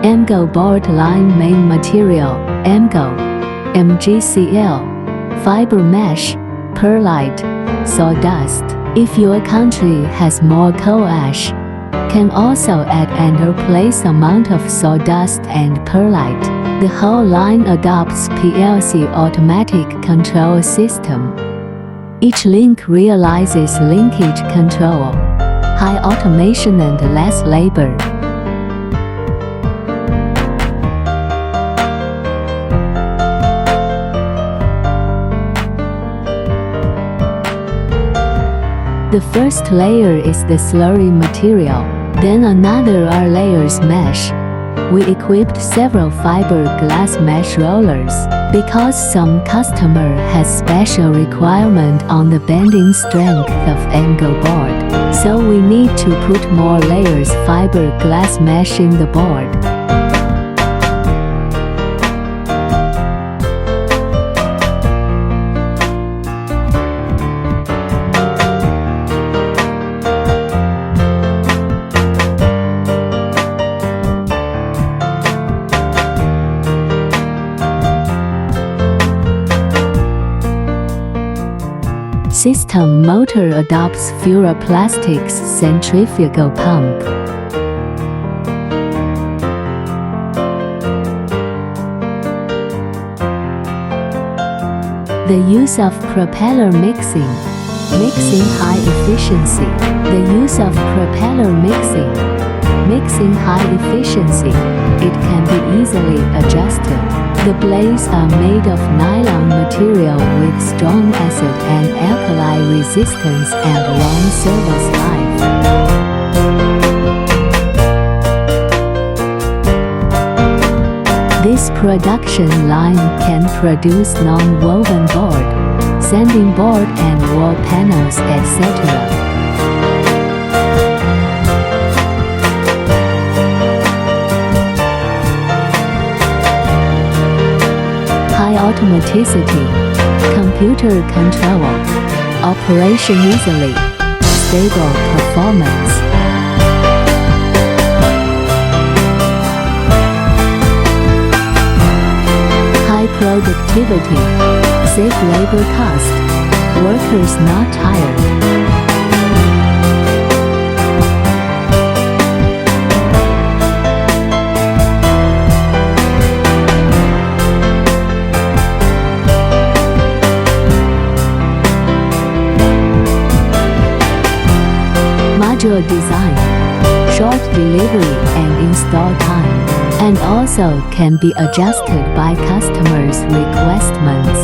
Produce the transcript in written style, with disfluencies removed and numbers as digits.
MgO board line main material, MgO, MgCl, fiber mesh, perlite, sawdust. If your country has more coal ash, can also add and replace amount of sawdust and perlite. The whole line adopts PLC automatic control system. Each link realizes linkage control, high automation and less labor. The first layer is the slurry material, then another are layers mesh. We equipped several fiberglass mesh rollers, because some customer has special requirement on the bending strength of MgO board, so we need to put more layers fiberglass mesh in the board. System motor adopts fluoroplastics centrifugal pump. The use of propeller mixing high efficiency. The use of propeller mixing high efficiency. It can be easily adjusted. The blades are made of nylon material with strong acid and alkali resistance and long service life. This production line can produce non-woven board, sanding board and wall panels, etc. Automaticity, computer control, operation easily, stable performance. High productivity, save labor cost, workers not tired. Modular design, short delivery and install time, and also can be adjusted by customers' requirements.